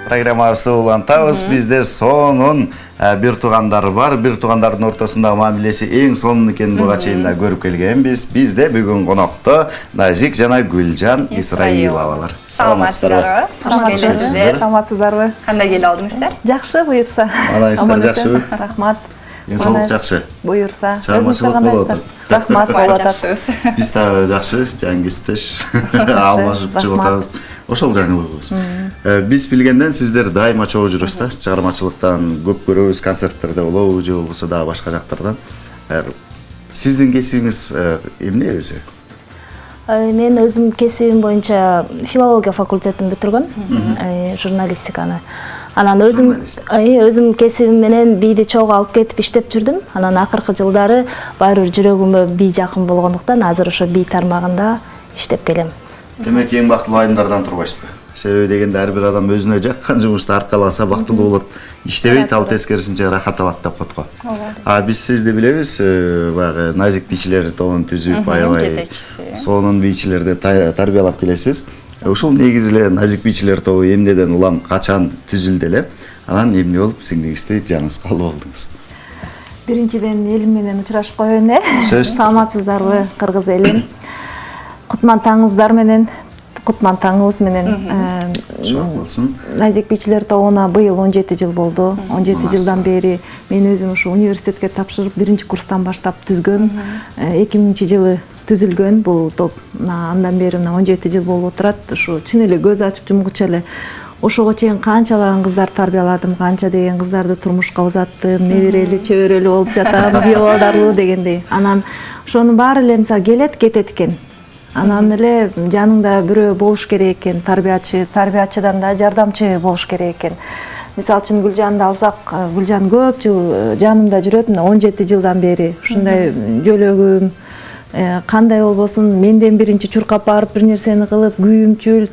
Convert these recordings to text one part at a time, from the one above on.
программабызды улантабыз. Бизде сонун бир туугандар бар. Бир туугандардын ортосундагы мамилеси эң сонун экенин буга чейин да көрүп келгенбиз. Бизде бүгүн конокто Назик жана Гүлжан Исраиловалар. Саламатсыздарбы? Саламатсыздарбы? Кандай келе алдыңыздар? Жакшы, буюрса. Малайсыздар жакшыбы? Рахмат. Денсаулык жакшы. Буюрса. Чыгармачылык болуп атат. Рахмат болуп атат. Жакшыбыз. Биз да жакшы, жаңы кесиптеш. Алмашып чыгып атабыз. Ошол жаңылыгыбыз. Биз билгенден сиздер дайыма чогуу жүрөсүз да, чыгармачылыктан көп көрөбүз, концерттерде болобу, же болбосо дагы башка жактардан. Сиздин кесибиңиз эмне өзү? Мен өзүм кесибим боюнча филология факультетин бүтүргөм, журналистиканы. Анан өзүм кесибим менен бийди чогуу алып кетип иштеп жүрдүм. Анан акыркы жылдары баары бир жүрөгүмө бий жакын болгондуктан азыр ошо бий тармагында иштеп келем. Демек эң бактылуу айымдардан турбайсызбы? Себеби дегенде ар бир адам өзүнө жаккан жумушта аркаласа бактылуу болот. Иштебейт, ал тескерисинче рахат алат деп коет го. Биз сизди билебиз, баягы Назик бийчилер тобун түзүп, аябай сонун бийчилерди тарбиялап келесиз. Ушул негизи эле Назик бийчилер тобу эмнеден улам качан түзүлдү эле? Анан эмне болуп сиңдигизди жаңыңызга алып алдыңыз? Биринчиден элим менен учурашып коеюн, Саламатсыздарбы, кыргыз элим. Кутман таңыңыздар менен, кутман таңыбыз менен. Назик бийчилер тобуна быйыл 17 жыл болду. 17 жылдан бери мен өзүм ушу университетке тапшырып, биринчи курстан баштап түзгөм. 2000-жылы түзүлгөн бул топ. Андан бери 17 жыл болуп отурат. Ушу чын эле көз ачып жумгуча эле ошого чейин канчалаган кыздар тарбияладым, канча деген кыздарды турмушка узаттым, неберелүү, чөбөрөлүү болуп жатам, биобалдарлуу дегендей. Анан ошонун баары эле мисалы келет, кетет экен. Анан эле жаныңда бирөө болуш керек экен, тарбиячыдан да жардамчы болуш керек экен. Мисалы үчүн Гүлжанды алсак, Гүлжан көп жыл жанымда жүрөт, 17 жылдан бери ушундай жөлөгүм, кандай болбосун менден биринчи чуркап барып бир нерсени кылып, күйүмчүл,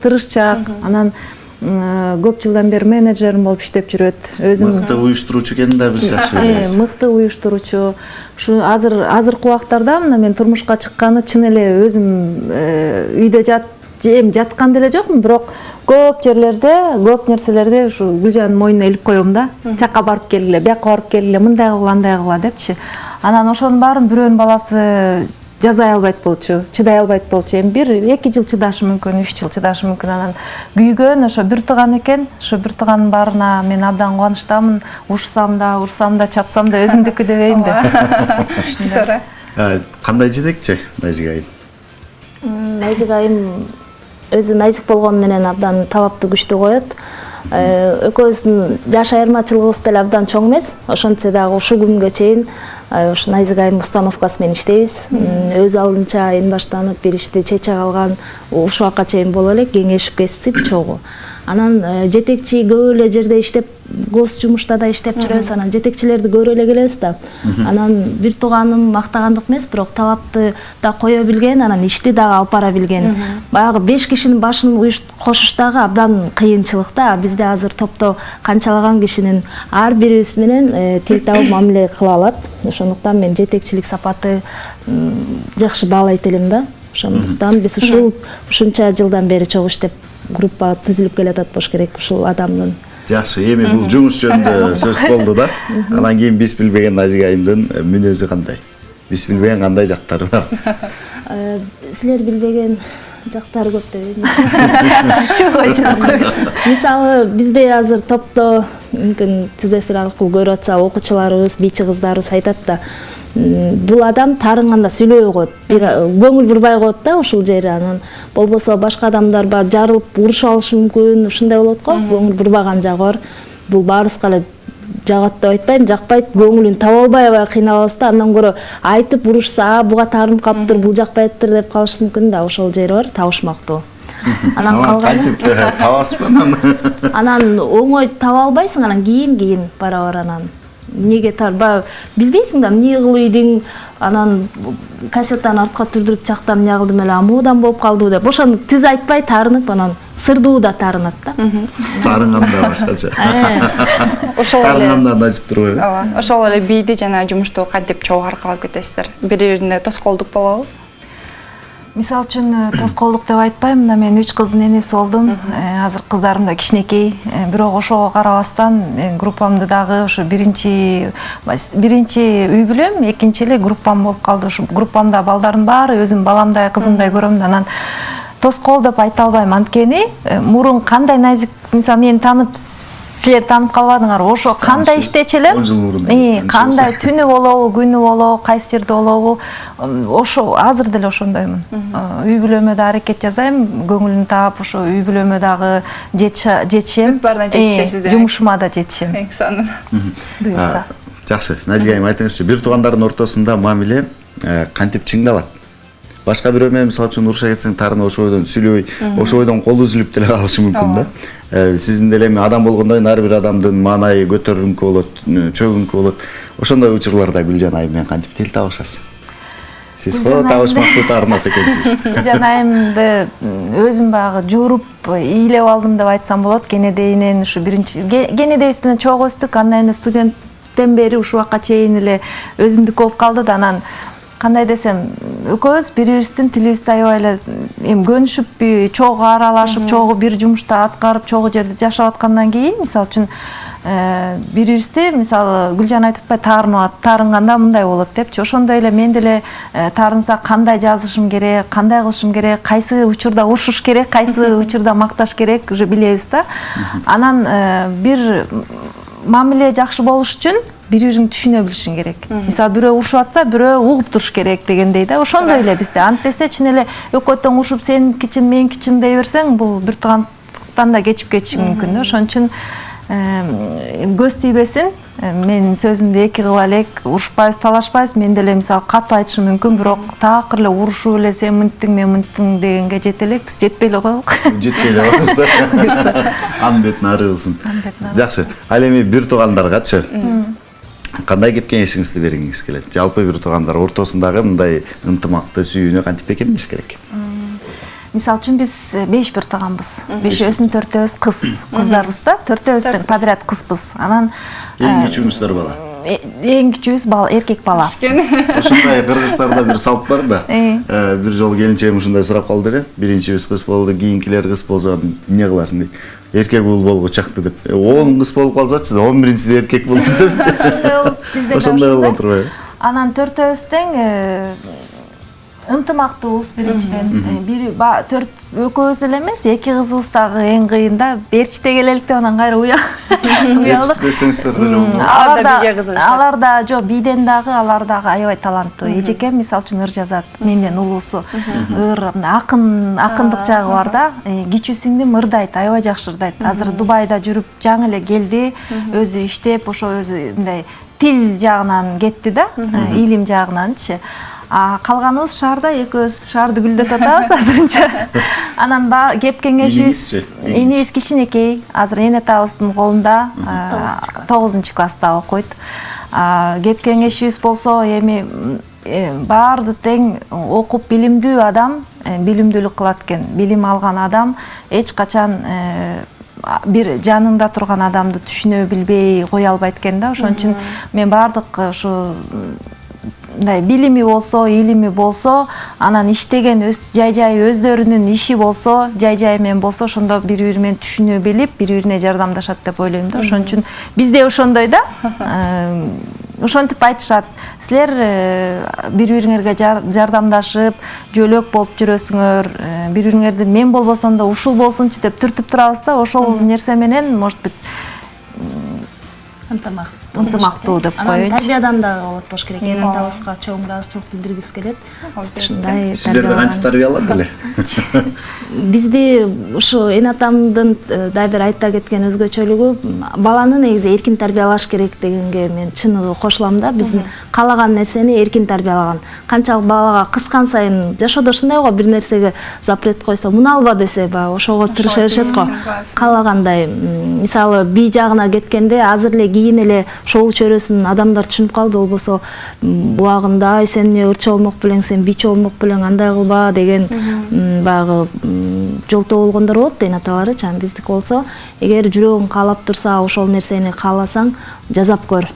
тырышчаак. Анан көп жылдан бери менеджерим болуп иштеп жүрөт. Өзүм мыкты уюштуруучу экенин да биз жакшы билебиз. Мыкты уюштуруучу. Ушу азыркы убактарда мына мен турмушка чыкканы чын эле өзүм үйдө жаткан деле жокмун, бирок көп жерлерде, көп нерселерди ушу Гүлжандын мойнуна илип коем да. Тияка барып келгиле, бияка барып келгиле, мындай кылгыла, андай кылгыла депчи. Анан ошонун баарын бирөөнүн баласы жазай албайт болчу, чыдай албайт болчу. Эми 1-2 жыл чыдашы мүмкүн, 3 жыл чыдашы мүмкүн. Анан күйгөн ошо бир тууган экен. Ошо бир тууганын баарына мен абдан кубанычтамын. Урсам да, чапсам да өзүмдүкү дебейм да. Кандай жетекчи Назик айым? Назик айым өзү Назик болгону менен абдан талапты күчтүү коет. Экөөбүздүн жаш айырмачылыгыбыз деле абдан чоң эмес. Ошентсе дагы ушул күнгө чейин ушу Назик айым установкасы менен иштейбиз. Өз алдынча эң баштанып бир ишти чече калган, ушул убакка чейин боло элек кеңешип кесип чогуу. Анан жетекчи көп эле жерде иштеп, гос жумушта да иштеп жүрөбүз. Анан жетекчилерди көрө эле келебиз да. Анан бир тууганым мактагандык эмес, бирок талапты да кое билген, анан ишти дагы алып бара билген. Баягы 5 кишинин башын кошуштагы абдан кыйынчылык да. Бизде азыр топто канчалаган кишинин ар бирибиз менен тил табып мамиле кыла алат. Ошондуктан мен жетекчилик сапаты жакшы баалайт элем да. Ошондуктан биз ушунча жылдан бери чогуу иштеп группа түзүлүп келатат болуш керек ушул адамдын. Жакшы, эми бул жумуш жөнүндө сөз болду да. Анан кийин биз билбеген Назик айымдын мүнөзү кандай? Биз билбеген кандай жактары бар? Силер билбеген жактары көп дебейм. Мисалы, бизде азыр топто мүмкүн түз эфир аркылуу көрүп атса, окуучуларыбыз, бийчи кыздарыбыз айтат да. Бул адам тарынганда сүйлөбөй коет, көңүл бурбай коет да ушул жери. Анан болбосо башка адамдар бар, жарылып урушуп алышы мүмкүн, ушундай болот го, көңүл бурбаган жагы бар. Бул баарыбызга эле жагат деп айтпайм, жакпайт, көңүлүн таба албай кыйналабыз да. Андан көрө айтып урушса, буга таарынып калыптыр, бул жакпайттыр деп калышы мүмкүн да, ошол жери бар, табышмактуу. Анан калган табасызбы? Анан оңой таба албайсың, анан кийин бара-бара анан неге тарба билбейсиң да, эмне кылып ийдиң, анан кассетаны артка түрдүрүп тияктан эмне кылдым эле, амуудан болуп калды деп. Ошону түз айтпай таарынып, анан сырдуу да таарынат да. Таарынганда башкача. Ошол эле. Таарынганда начып турбайбы? Ооба, ошол эле бийди жана жумушту кантип чогуу аркалап кетесиздер? Бири-бирине тоскоолдук болобу? Мисал үчүн тоскоолдук деп айтпайм, мына мен 3 кыздын энеси болдум. Азыр кыздарым да кичинекей, бирок ошого карабастан мен группамды дагы ошо биринчи үй бүлөм, экинчи эле группам болуп калды. Ошо группамда балдардын баары өзүм баламдай, кызымдай көрөм да, анан тоскоол деп айта албайм. Анткени мурун кандай назик, мисал мени танып силер танып калбадыңар, ошо кандай иштечү элем, 10 жыл мурун кандай түнү болобу, күнү болобу, кайсы жерде болобу, ошо азыр деле ошондоймун. Үй бүлөмө да аракет жасайм, көңүлүн таап, ошо үй бүлөмө дагы жетишем, жумушума да жетишем. Буюрса. Жакшы, Назига айым айтыңызчы, бир туугандардын ортосунда мамиле кантип чыңдалат? Башка бирөө менен мисалы үчүн уруша кетсең таарына ошол бойдон сүйлөбөй, ошол бойдон колу үзүлүп деле калышы мүмкүн да. Сиздин деле эми адам болгондон ар бир адамдын маанайы көтөрүңкү болот, чөгүңкү болот. Ошондой учурларда Гүлжан айым менен кантип тил табышасыз? Сиз го табышмактуу таарынат экенсиз. Гүлжан айымды өзүм багы жууруп, ыйлеп алдым деп айтсам болот. Кенедейинен ушу биринчи Кенедейстен чогуу өстүк, андан кийин студенттен бери ушул убакка чейин эле өзүмдүкү болуп калды да, анан кандай десем, экөөбүз бири-бирибиздин тилибизди аябай эле эми көнүшүппү, чогуу аралашып, чогуу бир жумушта аткарып, чогуу жерде жашап аткандан кийин, мисалы үчүн бири-бирибизди, мисалы Гүлжан айтып атпайбы, таарынганда мындай болот депчи. Ошондой эле мен деле таарынса кандай жазышым керек, кандай кылышым керек, кайсы учурда урушуш керек, кайсы учурда макташ керек, уже билебиз да. Анан бир мамиле жакшы болуш үчүн бири-бирин түшүнө билишиң керек. Мисалы бирөө урушуп атса, бирөө угуп туруш керек дегендей да. Ошондой эле бизде. Антпесе чын эле экөө тең урушуп сен кичин, мен кичин дей берсең, бул бир туугандыктан да кечип кетиши мүмкүн да. Ошон үчүн көз тийбесин. Мен сөзүмдү эки кыла элек, урушпайбыз, талашпайбыз. Мен деле мисалы катуу айтышым мүмкүн, бирок такыр эле урушуп эле сен мынттиң, мен мынттиң дегенге жете элекпиз, жетпей эле коелук. Жетпей эле коебуз да. Анын бетин ары кылсын. Жакшы. Ал эми бир туугандаргачы кандай кеп кеңешиңизди бергиңиз келет? Жалпы бир туугандар ортосундагы мындай ынтымакты, сүйүүнү кантип бекемдеш керек? Мисалы үчүн биз 5 бир тууганбыз. 5өөбүздүн 4өөбүз кыздарбыз да, 4өөбүз подряд кызбыз. Анан эң кичүүңүздөр бала. Эң кичүүбүз эркек бала. Ошондой Кыргызстанда бир салт бар да. Бир жолу келинчегим ушундай сурап калды эле. Биринчибиз кыз болду, кийинкилер кыз болсо эмне кыласың дейт. Эркек уул болгу чакты деп. 10 кыз болуп калсачы, 11-сиде эркек болду депчи. Ошондой болгон турбайбы? Анан 4өөбүз тең ынтымактуубуз биринчиден. Экөөбүз эле эмес, 2 кызыбыз дагы эң кыйында берчите келелик деп анан кайра уялдык. Берчитесиңиздер деле. Алар да жок, бийден дагы алар дагы аябай таланттуу. Эжекем мисалы үчүн ыр жазат, менден улуусу. Ыр акындык жагы бар да. Кичүү сиңдим ырдайт, аябай жакшы ырдайт. Азыр Дубайда жүрүп, жаңы эле келди, өзү иштеп, ошо өзү мындай тил жагынан кетти да, илим жагынанчы. Калганыбыз шаарда, экөөбүз шаарды гүлдөтүп атабыз азырынча. Анан кеп кеңешибиз, энебиз кичинекей, азыр эне атабыздын колунда 9-класста окуйт. Кеп кеңешибиз болсо, эми баарды тең окуп билимдүү адам билимдүүлүк кылат экен. Билим алган адам эч качан бир жанында турган адамды түшүнө билбей кое албайт экен да. Ошон үчүн мен баардык ушу билими болсо, илими болсо, анан иштеген жай-жай өздөрүнүн иши болсо, жай-жай менен болсо, ошондо бири-бири менен түшүнө билип, бири-бирине жардамдашат деп ойлойм да. Ошон үчүн бизде ошондой да. Ошентип айтышат. Силер бири-бириңерге жардамдашып, жөлөк болуп жүрөсүңөр, бири-бириңерди мен болбосом да ушул болсунчу деп түртүп турабыз да. Ошол нерсе менен, может быть, ынтымактуу деп коеюнчу. Тарбиядан да болот болуш керек. Эне атабызга чоң ыраазычылык билдиргибиз келет. Ушундай сиздерди кантип тарбиялады эле? Бизди ушу эне атамдын да бир айта кеткен өзгөчөлүгү, баланы негизи эркин тарбиялаш керек дегенге мен чыныгы кошулам да. Биздин каалаган нерсени эркин тарбиялаган. Канчалык балага кыскан сайын жашоодо ушундай го, бир нерсеге запрет койсо, муну алба десе, баягы ошого тырыша беришет го. Каалагандай, мисалы бий жагына кеткенде азыр эле кийин эле шоу чөрөсүн адамдар түшүнүп калды, болбосо булагында ай сен эмне ырчы болмок белең, сен бичи болмок белең, андай кылба деген баягы жолтоо болгондор болот, эне аталары. Биздики болсо, эгер жүрөгүң каалап турса, ошол нерсени кааласаң, жасап көр.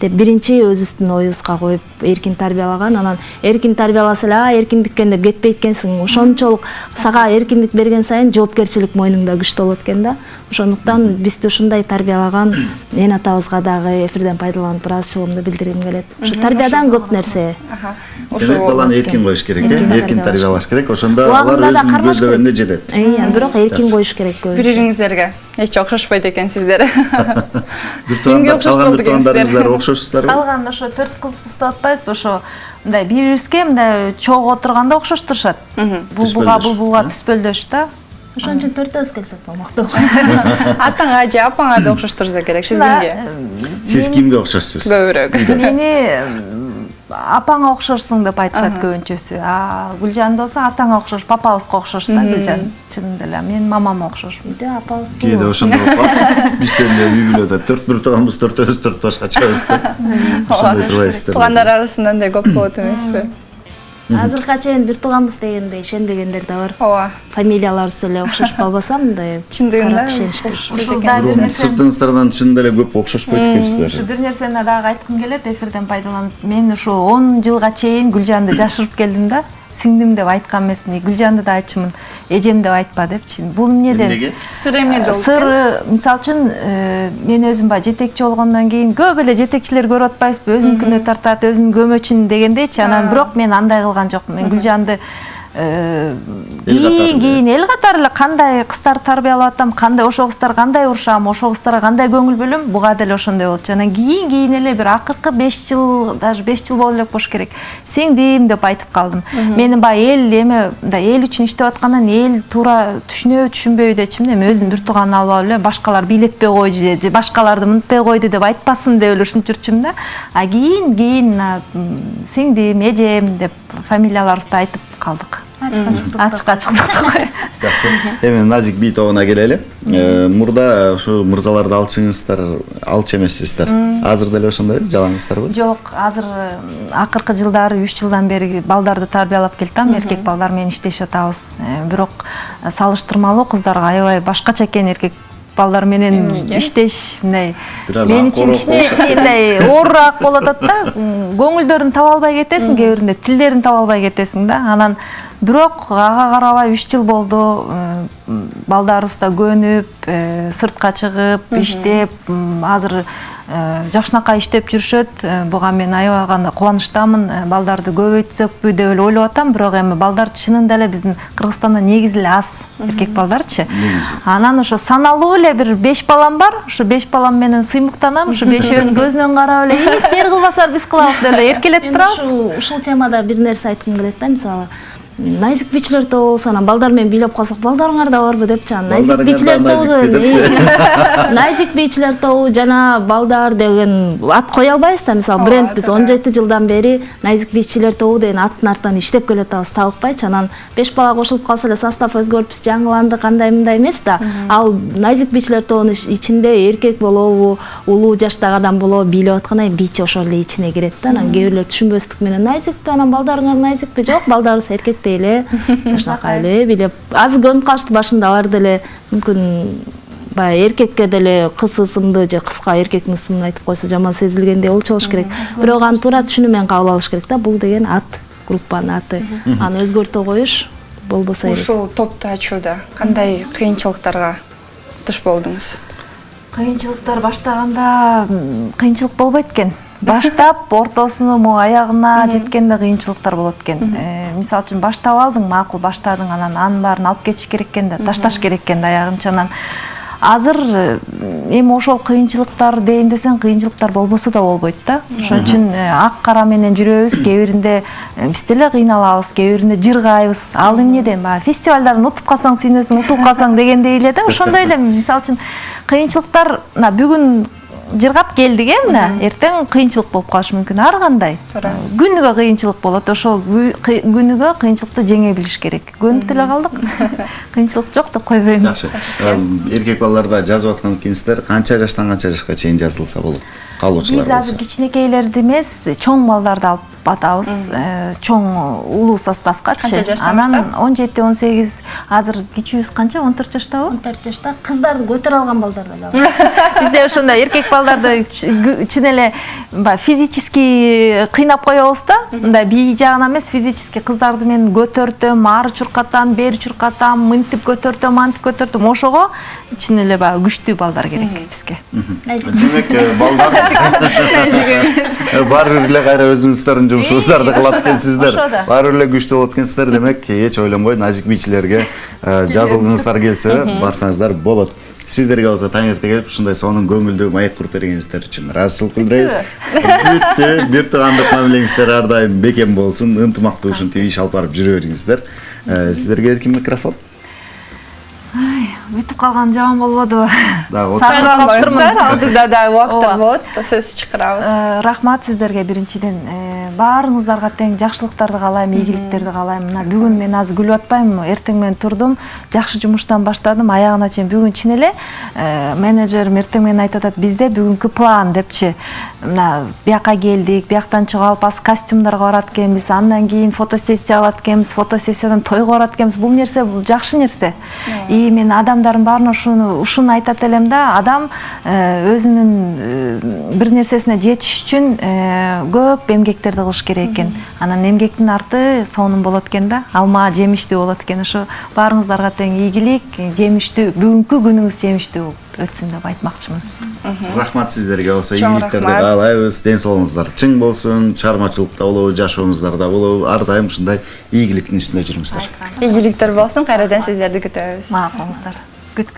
деп биринчи өзүбүздүн оюбузга коюп эркин тарбиялаган. Анан эркин тарбияласа эле эркиндиккен деп кетпейт экенсиң. Ошончолук сага эркиндик берген сайын жоопкерчилик мойнуңда күчтүү болот экен да. Ошондуктан бизди ушундай тарбиялаган эне атабызга дагы эфирден пайдаланып ыраазычылыгымды билдиргим келет. Ушу тарбиядан көп нерсе. Демек баланы эркин коюш керек, эркин тарбиялаш керек. Ошондо алар өзүнүн көздөгөнүнө жетет. Бирок эркин коюш керек көбү. Бириңиздерге эч окшошпойт экенсиздер. Бир туугандарыңыздар окшошсуздарбы? Калган ошо 4 кызбыз деп атпайбызбы, ошо мындай бирибизге мындай чогуу отурганда окшоштурушат. Булбулга түспөлдөш да. Ошон үчүн төртөөбүз келсек болмокту. Атаңа же апаңа да окшоштурса керек. Сиз кимге? Сиз кимге окшошсуз? Көбүрөөк. Мени апаңа окшошсуң деп айтышат көбүнчөсү. Гүлжан болсо атаңа окшош, папабызга окшош да Гүлжан. Чынында эле мен мамама окшош. Үйдө апабыз. Кээде ошондой болуп калат. Бизден эле үй бүлөдө 4 тууганбыз, 4 башка чыгабыз да. Ошондой турбайсыздар. Туугандар арасында андай көп болот эмеспи? Азыркыга чейин бир тууганбыз дегенде ишенбегендер да бар. Ооба. Фамилияларыбыз эле окшош болбосо мындай. Чындыгында сыртыңыздардан чынында эле көп окшошпойт экенсиздер. Ушу бир нерсени дагы айткым келет эфирден пайдаланып. Мен ушул 10 жылга чейин Гүлжанды жашырып келдим да. Сиңдим деп айткан эмесмин. Гүлжанды да айтчумун. Эжем деп айтпа депчи. Бул эмнеден? Сыр эмнеде болду? Сыр, мисалы үчүн, мен өзүм ба жетекчи болгондон кийин көп эле жетекчилер көрүп атпайсызбы? Өзүнүкүнө тартат, өзүнүн көмөчүн дегендейчи. Анан бирок мен андай кылган жокмун. Мен Гүлжанды кийин эл катары эле кандай кыздар тарбиялап атам, кандай ошо кыздар кандай урушам, ошо кыздарга кандай көңүл бөлөм, буга деле ошондой болчу. Анан кийин эле бир акыркы 5 жыл, даже 5 жыл боло элек болуш керек. Сиңдим деп айтып калдым. Менин баягы эл эме, мындай эл үчүн иштеп аткандан эл туура түшүнөбү, түшүнбөйбү дечимде, мен өзүм бир тууганын алып алып эле башкалар бийлетпей койду же башкаларды мынтпай койду деп айтпасын деп эле ушинтип жүрчүм да. Кийин сиңдим, эжем деп фамилияларыбызды айтып калдык. Ачка чыктык. Жакшы. Эми Назик би тобуна келели. Мурда ушу мырзаларды алчыңыздар, алчу эмессиздер. Азыр деле ошондой жалаңыздарбы? Жок, азыр акыркы жылдары 3 жылдан бери балдарды тарбиялап келатам. Эркек балдар менен иштешип атабыз. Бирок салыштырмалуу кыздарга аябай башкача экен эркек балдар менен иштеш мындай мен үчүн кичине оорураак болуп атат да. Көңүлдөрүн таба албай кетесиң, кээ биринде тилдерин таба албай кетесиң да. Анан бирок ага карабай 3 жыл болду. Балдарыбыз да көнүп, сыртка чыгып, иштеп, азыр жакшынакай иштеп жүрүшөт. Буга мен аябай гана кубанычтамын. Балдарды көбөйтсөкпү деп эле ойлоп атам, бирок эми балдар чынында эле биздин Кыргызстанда негизи эле аз, эркек балдарчы. Анан ошо саналуу эле бир 5 балам бар. Ошо 5 балам менен сыймыктанам. Ошо 5өөнүн көзүнөн карап эле, силер кылбасар биз кылабыз деп эле эркелетип турабыз. Ушул темада бир нерсе айткым келет да, мисалы Найзик бичилер тобу болсо, анан балдар менен бийлеп калсак, балдарыңар да барбы депчи. Найзик бичилер тобу, Найзик бичилер тобу жана балдар деген ат кое албайбыз да. Мисалы бренд биз 17 жылдан бери Найзик бичилер тобу деген аттын артынан иштеп келатабыз, табыкпайчы. Анан 5 бала кошулуп калса эле состав өзгөрүп, биз жаңыландык, кандай мындай эмес да. Ал Найзик бичилер тобунун ичинде эркек болобу, улуу жаштагы адам болобу бийлеп атканда бичи ошол эле ичине кирет да. Анан кээ бирлер түшүнбөстүк менен Найзикпи, анан балдарыңар Найзикпи? Жок, балдарыбыз эркек эле, жашнакай эле билеп. Азыр көнүп калышты башында, алар деле мүмкүн баягы эркекке деле кыз ысымды же кызга эркектин ысымын айтып койсо жаман сезилгендей болчу болуш керек. Бирок аны туура түшүнүү менен кабыл алыш керек да. Бул деген ат, группанын аты. Аны өзгөртө коюш болбосо керек. Ушул топту ачууда кандай кыйынчылыктарга туш болдуңуз? Кыйынчылыктар баштаганда кыйынчылык болбойт экен. Баштап ортосуна, аягына жеткенде кыйынчылыктар болот экен. Мисалы үчүн баштап алдың, макул баштадың, анан анын баарын алып кетиш керек экен да, ташташ керек экен да аягынча. Анан азыр эми ошол кыйынчылыктар дейин десең, кыйынчылыктар болбосо да болбойт да. Ошон үчүн ак кара менен жүрөбүз, кээ биринде биз деле кыйналабыз, кээ биринде жыргайбыз. Ал эмнеден баягы фестивалдарын утуп калсаң сүйнөсүң, утуп калсаң дегендей эле да. Ошондой эле мисалы үчүн кыйынчылыктар бүгүн жыргап келдик мына, эртең кыйынчылык болуп калышы мүмкүн, ар кандай. Күнүгө кыйынчылык болот, ошол күнүгө кыйынчылыкты жеңе билиш керек. Көнүп деле калдык. Кыйынчылык жок деп койбойм. Жакшы. Эркек балдарда жазып аткан экенсиздер, канча жаштан канча жашка чейин жазылса болот? Калуучулар. Биз азыр кичинекейлерди эмес, чоң балдарды алып атабыз. Чоң улуу составкачы. Канча жаштан Анан 17-18, азыр кичүүбүз канча? 14 жаштабы? 14 жашта кыздарды көтөрө алган балдар да бар. Бизде ошондой эркек балдарды чын эле физически кыйнап коебуз да. Мындай бий жагынан эмес, физически кыздарды мен көтөртөм, ары чуркатам, бери чуркатам, мынтип көтөртөм, мантип көтөртөм. Ошого чын эле баягы күчтүү балдар керек бизге. Демек балдар баары бир эле кайра өзүңүздөрдүн жумушуңуздарды кылат экенсиздер. Баары бир эле күчтүү болот экенсиздер. Демек эч ойлонбой назик бийчилерге жазылгыңыздар келсе барсаңыздар болот. Сиздерге болсо таң эрте келип ушундай сонун көңүлдүү маек куруп бергениңиздер үчүн ыраазычылык билдиребиз. Бүттү. Бир туугандык мамилеңиздер ар дайым бекем болсун, ынтымактуу ушинтип иш алып барып жүрө бериңиздер. Сиздерге эркин микрофон. Бүтүп калган жаман болбодубу? Алдыда да убакыттар болот, сөз чакырабыз. Рахмат сиздерге биринчиден. Баарыңыздарга тең жакшылыктарды каалайм, ийгиликтерди каалайм. Мына бүгүн мен азыр күлүп атпаймынбы? Эртең менен турдум, жакшы жумуштан баштадым, аягына чейин. Бүгүн чын эле менеджерим эртең менен айтып атат, бизде бүгүнкү план депчи. Мына бияка келдик, бияктан чыгып алып, костюмдарга барат экенбиз, андан кийин фотосессия кылат экенбиз, фотосессиядан тойго барат экенбиз. Бул нерсе бул жакшы нерсе. И мен адамдардын баарына ушуну айтат элем да, адам өзүнүн бир нерсесине жетиш үчүн көп эмгектерди кылыш керек экен. Анан эмгектин арты сонун болот экен да, алма жемиштүү болот экен. Ошо баарыңыздарга тең ийгилик, жемиштүү, бүгүнкү күнүңүз жемиштүү өтсүн деп айтмакчымын. Рахмат сиздерге, болсо ийгиликтерди каалайбыз, ден соолугуңуздар чың болсун, чыгармачылыкта болобу, жашооңуздарда болобу, ар дайым ушундай ийгиликтин үстүндө жүрүңүздөр. Ийгиликтер болсун, кайрадан сиздерди күтөбүз. Макулуңуздар.